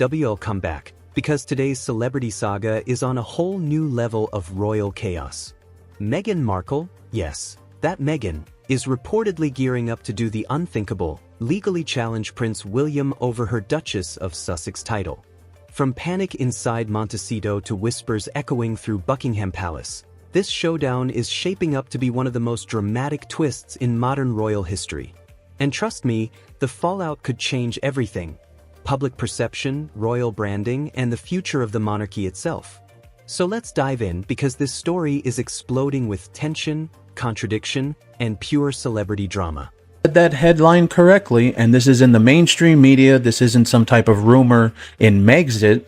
WL come back, because today's celebrity saga is on a whole new level of royal chaos. Meghan Markle, yes, that Meghan, is reportedly gearing up to do the unthinkable, legally challenge Prince William over her Duchess of Sussex title. From panic inside Montecito to whispers echoing through Buckingham Palace, this showdown is shaping up to be one of the most dramatic twists in modern royal history. And trust me, the fallout could change everything: public perception, royal branding, and the future of the monarchy itself. So let's dive in, because this story is exploding with tension, contradiction, and pure celebrity drama. That headline correctly, and this is in the mainstream media. This isn't some type of rumor in Megxit.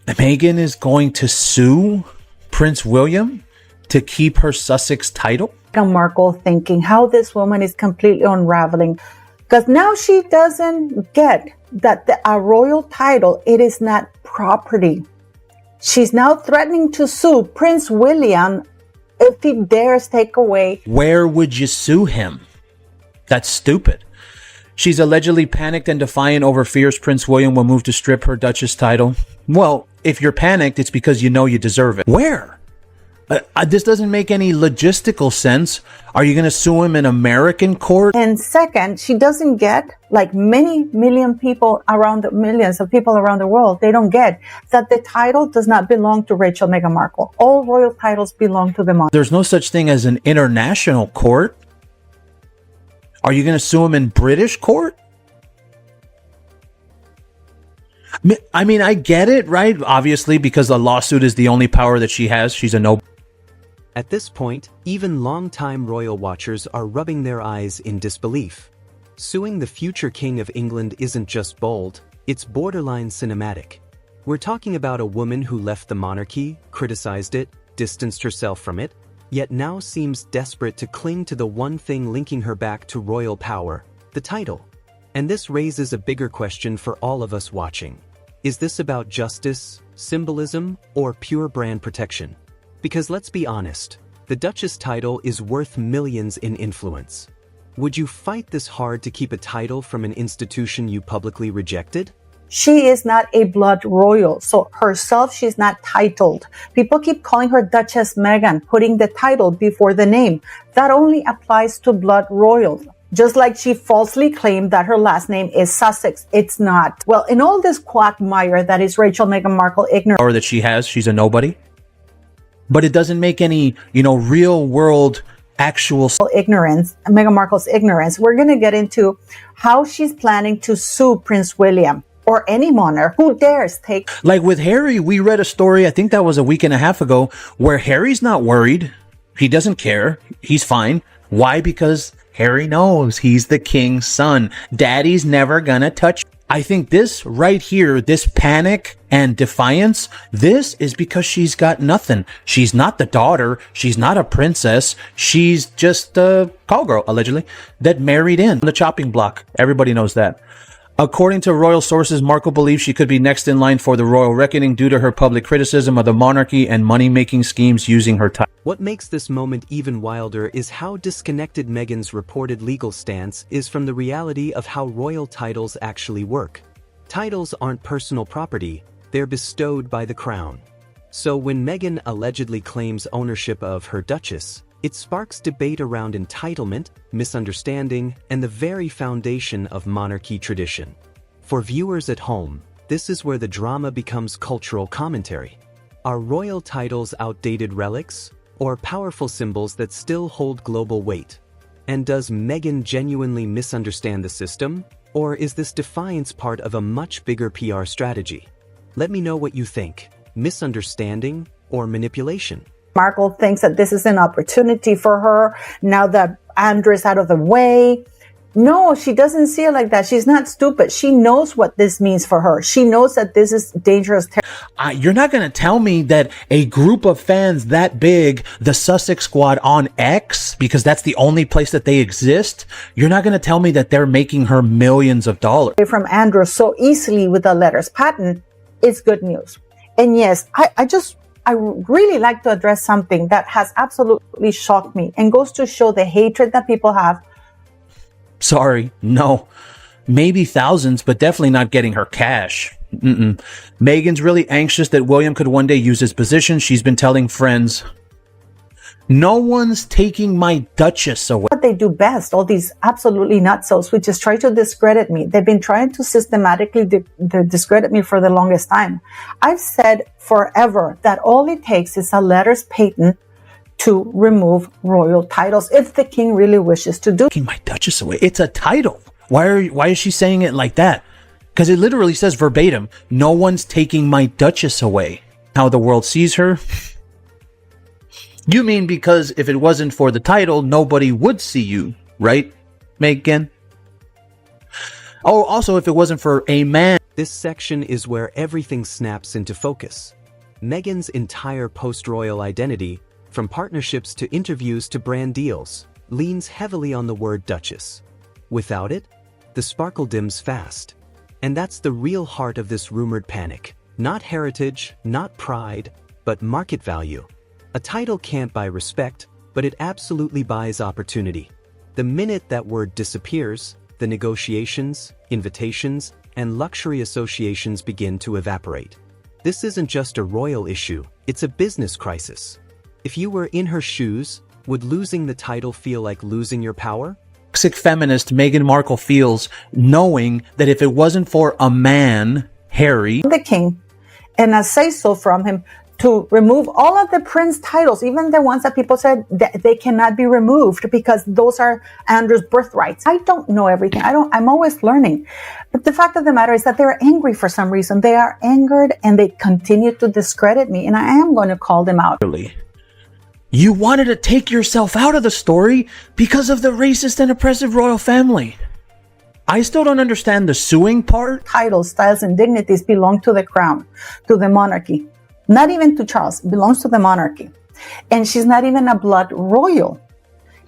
Meghan is going to sue Prince William to keep her Sussex title. Meghan Markle thinking how this woman is completely unraveling, because now she doesn't get that a royal title, it is not property. She's now threatening to sue Prince William if he dares take away. Where would you sue him? That's stupid. She's allegedly panicked and defiant over fears Prince William will move to strip her Duchess title. Well, if you're panicked, it's because you know you deserve it. Where? This doesn't make any logistical sense. Are you going to sue him in American court? And second, she doesn't get, like millions of people around the world, they don't get that the title does not belong to Meghan Markle. All royal titles belong to the monarch. There's no such thing as an international court. Are you going to sue him in British court? I mean, I get it, right? Obviously, because the lawsuit is the only power that she has. She's a noble. At this point, even longtime royal watchers are rubbing their eyes in disbelief. Suing the future King of England isn't just bold, it's borderline cinematic. We're talking about a woman who left the monarchy, criticized it, distanced herself from it, yet now seems desperate to cling to the one thing linking her back to royal power, the title. And this raises a bigger question for all of us watching. Is this about justice, symbolism, or pure brand protection? Because let's be honest, the Duchess title is worth millions in influence. Would you fight this hard to keep a title from an institution you publicly rejected? She is not a blood royal, so herself, she's not titled. People keep calling her Duchess Meghan, putting the title before the name. That only applies to blood royals. Just like she falsely claimed that her last name is Sussex. It's not. Well, in all this quagmire that is Meghan Markle ignorant. Or that she has, she's a nobody. But it doesn't make any, real world actual ignorance, Meghan Markle's ignorance. We're going to get into how she's planning to sue Prince William or any monarch who dares take. Like with Harry, we read a story, I think that was a week and a half ago, where Harry's not worried. He doesn't care. He's fine. Why? Because Harry knows he's the king's son. Daddy's never gonna touch. I think this right here, this panic and defiance, this is because she's got nothing. She's not the daughter. She's not a princess. She's just a call girl, allegedly, that married in the chopping block. Everybody knows that. According to royal sources, Markle believes she could be next in line for the royal reckoning due to her public criticism of the monarchy and money-making schemes using her title. What makes this moment even wilder is how disconnected Meghan's reported legal stance is from the reality of how royal titles actually work. Titles aren't personal property, they're bestowed by the crown. So when Meghan allegedly claims ownership of her Duchess, it sparks debate around entitlement, misunderstanding, and the very foundation of monarchy tradition. For viewers at home, this is where the drama becomes cultural commentary. Are royal titles outdated relics, or powerful symbols that still hold global weight? And does Meghan genuinely misunderstand the system, or is this defiance part of a much bigger PR strategy? Let me know what you think. Misunderstanding or manipulation? Markle thinks that this is an opportunity for her now that Andrew is out of the way. No, she doesn't see it like that. She's not stupid. She knows what this means for her. She knows that this is dangerous. You're not going to tell me that a group of fans that big, the Sussex Squad on X, because that's the only place that they exist, you're not going to tell me that they're making her millions of dollars. From Andrew so easily with the letters patent is good news. And yes, I really like to address something that has absolutely shocked me and goes to show the hatred that people have. Sorry, no. Maybe thousands, but definitely not getting her cash. Meghan's really anxious that William could one day use his position. She's been telling friends, no one's taking my Duchess away. What they do best, all these absolutely nutsos, which is try to discredit me. They've been trying to systematically discredit me for the longest time. I've said forever that all it takes is a letters patent to remove royal titles if the king really wishes to do. Taking my Duchess away. It's a title. Why is she saying it like that? Because it literally says verbatim, no one's taking my Duchess away. How the world sees her. You mean because if it wasn't for the title, nobody would see you, right, Meghan? Oh, also, if it wasn't for a man. This section is where everything snaps into focus. Meghan's entire post-royal identity, from partnerships to interviews to brand deals, leans heavily on the word Duchess. Without it, the sparkle dims fast. And that's the real heart of this rumored panic. Not heritage, not pride, but market value. A title can't buy respect, but it absolutely buys opportunity. The minute that word disappears, the negotiations, invitations, and luxury associations begin to evaporate. This isn't just a royal issue, it's a business crisis. If you were in her shoes, would losing the title feel like losing your power? Toxic feminist Meghan Markle feels knowing that if it wasn't for a man, Harry, the king, and a say-so from him, to remove all of the prince titles, even the ones that people said that they cannot be removed because those are Andrew's birthrights. I don't know everything. I'm always learning. But the fact of the matter is that they're angry for some reason. They are angered and they continue to discredit me. And I am going to call them out. You wanted to take yourself out of the story because of the racist and oppressive royal family. I still don't understand the suing part. Titles, styles, and dignities belong to the crown, to the monarchy. Not even to Charles, belongs to the monarchy. And she's not even a blood royal.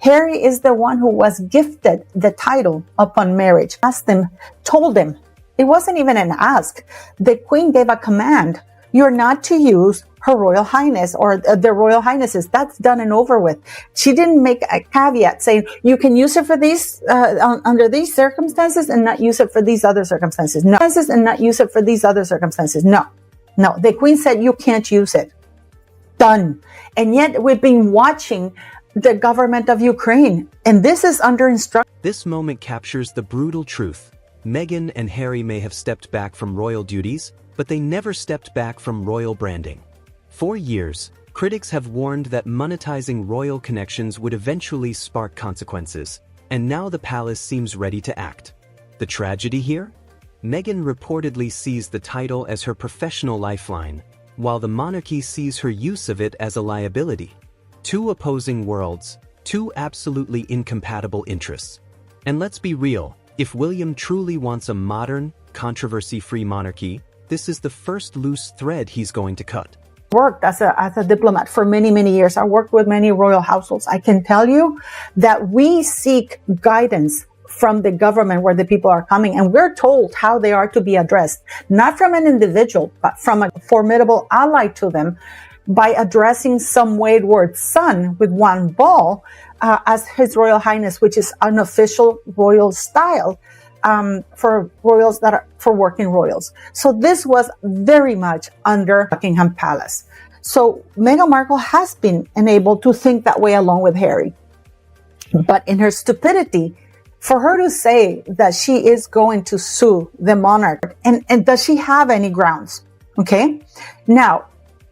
Harry is the one who was gifted the title upon marriage. Asked him, told him. It wasn't even an ask. The queen gave a command. You're not to use Her Royal Highness or the Royal Highnesses. That's done and over with. She didn't make a caveat saying you can use it for these under these circumstances and not use it for these other circumstances. No, and not use it for these other circumstances. No. No, the queen said you can't use it. Done. And yet we've been watching the government of Ukraine, and this is under instruction. This moment captures the brutal truth. Meghan and Harry may have stepped back from royal duties, but they never stepped back from royal branding. For years, critics have warned that monetizing royal connections would eventually spark consequences, and now the palace seems ready to act. The tragedy here? Meghan reportedly sees the title as her professional lifeline, while the monarchy sees her use of it as a liability. Two opposing worlds, two absolutely incompatible interests. And let's be real, if William truly wants a modern, controversy-free monarchy, this is the first loose thread he's going to cut. Worked as a diplomat for many, many years. I worked with many royal households. I can tell you that we seek guidance from the government where the people are coming, and we're told how they are to be addressed, not from an individual, but from a formidable ally to them, by addressing some Wayward son with one ball as His Royal Highness, which is an official royal style for royals that are for working royals. So this was very much under Buckingham Palace. So Meghan Markle has been enabled to think that way along with Harry, but in her stupidity, for her to say that she is going to sue the monarch, and does she have any grounds? Okay. Now,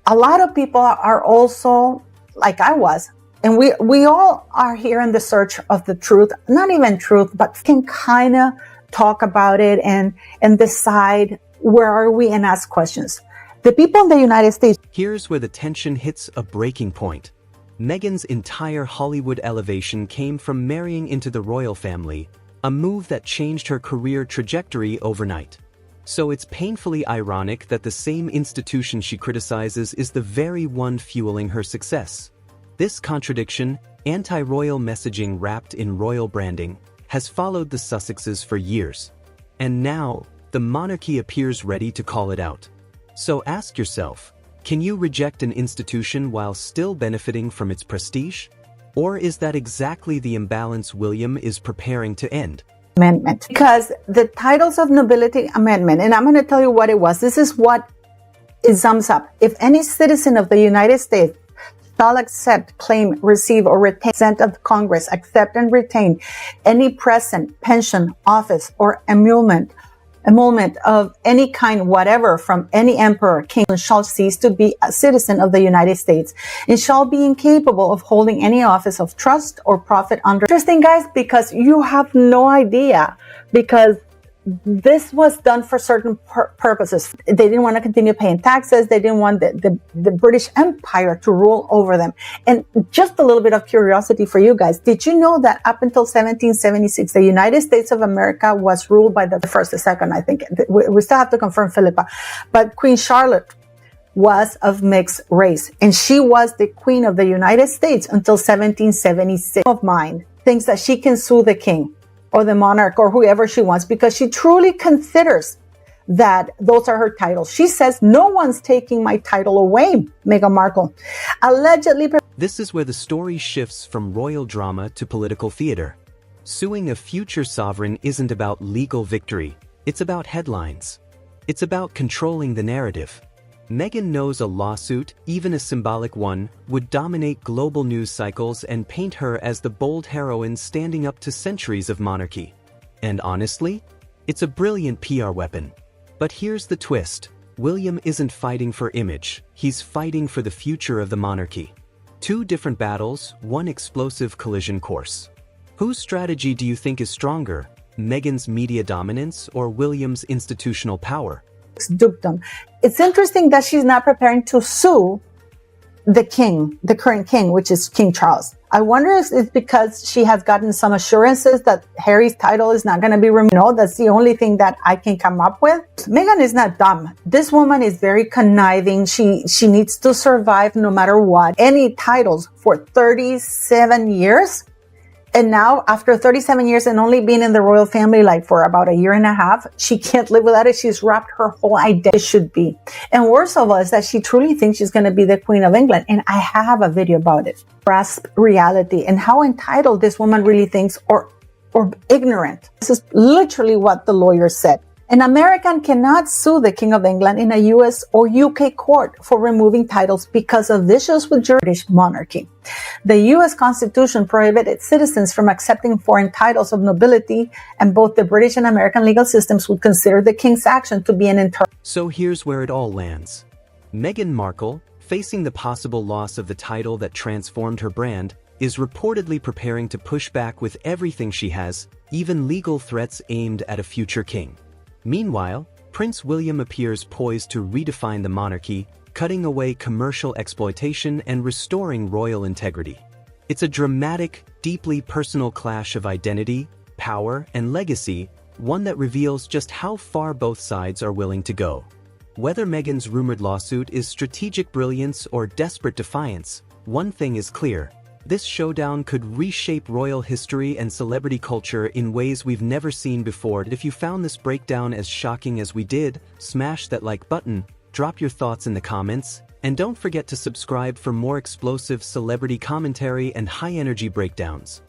a lot of people are also, like I was, and we all are here in the search of the truth, not even truth, but can kind of talk about it and decide where are we and ask questions. The people in the United States. Here's where the tension hits a breaking point. Meghan's entire Hollywood elevation came from marrying into the royal family, a move that changed her career trajectory overnight. So it's painfully ironic that the same institution she criticizes is the very one fueling her success. This contradiction, anti-royal messaging wrapped in royal branding, has followed the Sussexes for years. And now, the monarchy appears ready to call it out. So ask yourself, can you reject an institution while still benefiting from its prestige? Or is that exactly the imbalance William is preparing to end? Amendment. Because the Titles of Nobility Amendment, and I'm going to tell you what it was. This is what it sums up. If any citizen of the United States shall accept, claim, receive, or retain consent of Congress, accept and retain any present, pension, office, or emolument of any kind whatever from any emperor, king, shall cease to be a citizen of the United States and shall be incapable of holding any office of trust or profit under. Interesting, guys, because you have no idea, because this was done for certain purposes. They didn't want to continue paying taxes. They didn't want the British Empire to rule over them. And just a little bit of curiosity for you guys. Did you know that up until 1776, the United States of America was ruled by the first, the second, I think. We still have to confirm Philippa. But Queen Charlotte was of mixed race. And she was the Queen of the United States until 1776. Of mine thinks that she can sue the king or the monarch or whoever she wants, because she truly considers that those are her titles. She says, no one's taking my title away, Meghan Markle. Allegedly. This is where the story shifts from royal drama to political theater. Suing a future sovereign isn't about legal victory. It's about headlines. It's about controlling the narrative. Meghan knows a lawsuit, even a symbolic one, would dominate global news cycles and paint her as the bold heroine standing up to centuries of monarchy. And honestly, it's a brilliant PR weapon. But here's the twist. William isn't fighting for image, he's fighting for the future of the monarchy. Two different battles, one explosive collision course. Whose strategy do you think is stronger, Meghan's media dominance or William's institutional power? Dukedom. It's interesting that she's not preparing to sue the king, the current king, which is King Charles. I wonder if it's because she has gotten some assurances that Harry's title is not going to be removed. No, that's the only thing that I can come up with. Meghan is not dumb. This woman is very conniving. She needs to survive no matter what. Any titles for 37 years. And now, after 37 years and only being in the royal family like for about a year and a half, she can't live without it. She's wrapped her whole identity, should be. And worst of all is that she truly thinks she's going to be the Queen of England. And I have a video about it. Grasp reality and how entitled this woman really thinks, or ignorant. This is literally what the lawyer said. An American cannot sue the King of England in a US or UK court for removing titles because of issues with British monarchy. The US Constitution prohibited citizens from accepting foreign titles of nobility, and both the British and American legal systems would consider the King's action to be an internal. So here's where it all lands. Meghan Markle, facing the possible loss of the title that transformed her brand, is reportedly preparing to push back with everything she has, even legal threats aimed at a future king. Meanwhile, Prince William appears poised to redefine the monarchy, cutting away commercial exploitation and restoring royal integrity. It's a dramatic, deeply personal clash of identity, power, and legacy, one that reveals just how far both sides are willing to go. Whether Meghan's rumored lawsuit is strategic brilliance or desperate defiance, one thing is clear. This showdown could reshape royal history and celebrity culture in ways we've never seen before. If you found this breakdown as shocking as we did, smash that like button, drop your thoughts in the comments, and don't forget to subscribe for more explosive celebrity commentary and high-energy breakdowns.